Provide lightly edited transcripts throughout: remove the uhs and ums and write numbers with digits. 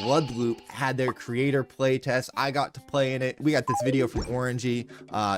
BloodLoop had their creator playtest. I got to play in it. We got this video from Orangie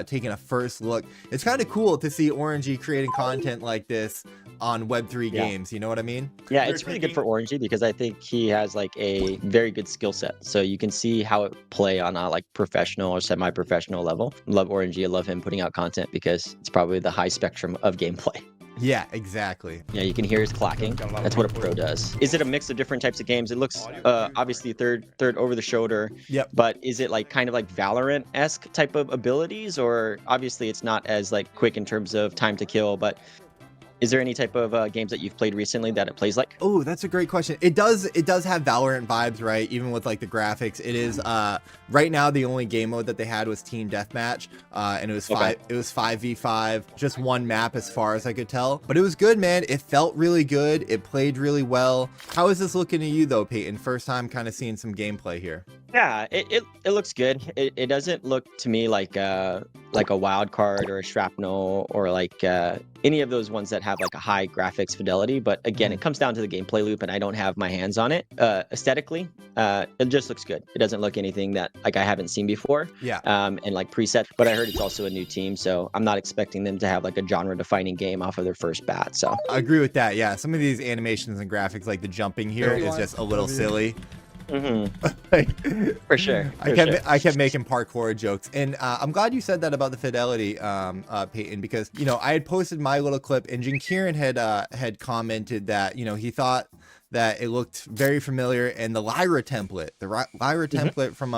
taking a first look. It's kind of cool to see Orangie creating content like this on Web3 games. You know what I mean? Yeah, it's really good for Orangie because I think he has like a very good skill set. So you can see how it play on a like professional or semi-professional level. Love Orangie. I love him putting out content because it's probably the high spectrum of gameplay. Yeah, exactly. Yeah, you can hear his clacking. That's what a pro does. Is it a mix of different types of games? It looks obviously third over the shoulder. Yep. But is it like kind of like Valorant-esque type of abilities, or obviously it's not as like quick in terms of time to kill, but is there any type of games that you've played recently that it plays like? Oh, that's a great question. It does have Valorant vibes, right? Even with like the graphics. It is right now the only game mode that they had was Team Deathmatch, and it was 5v5, just one map as far as I could tell. But it was good, man. It felt really good. It played really well. How is this looking to you though, Payton? First time kind of seeing some gameplay here. Yeah, it looks good. It doesn't look to me like a wild card or a shrapnel or like any of those ones that have like a high graphics fidelity. But again, it comes down to the gameplay loop, and I don't have my hands on it. Aesthetically, it just looks good. It doesn't look anything that like I haven't seen before. Yeah. And like preset, but I heard it's also a new team, so I'm not expecting them to have like a genre-defining game off of their first bat. So I agree with that. Yeah, some of these animations and graphics, like the jumping here, is just a little silly. For sure. I kept making parkour jokes, and I'm glad you said that about the fidelity, Payton, because I had posted my little clip, and Kieran had commented that he thought that it looked very familiar, and the Lyra template, template from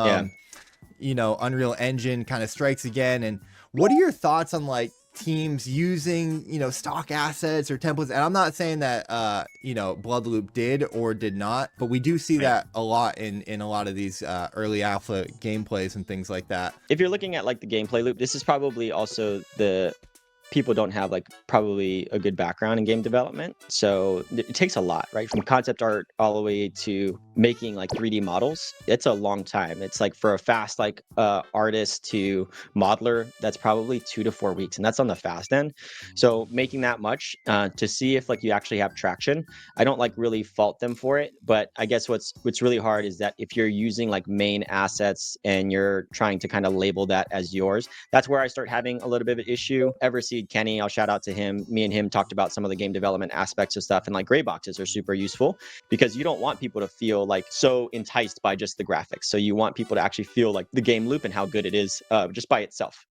Unreal Engine kind of strikes again. And what are your thoughts on like teams using stock assets or templates? And I'm not saying that BloodLoop did or did not, but we do see that a lot in a lot of these early alpha gameplays and things like that. If you're looking at like the gameplay loop, this is probably also the people don't have like probably a good background in game development, so it takes a lot, right? From concept art all the way to making like 3D models. It's a long time. It's like for a fast like artist to modeler, that's probably 2 to 4 weeks, and that's on the fast end. So making that much to see if like you actually have traction, I don't like really fault them for it. But I guess what's really hard is that if you're using like main assets and you're trying to kind of label that as yours, that's where I start having a little bit of an issue. Everseed Kenny, I'll shout out to him. Me and him talked about some of the game development aspects of stuff, and like gray boxes are super useful because you don't want people to feel like so enticed by just the graphics. So you want people to actually feel like the game loop and how good it is just by itself.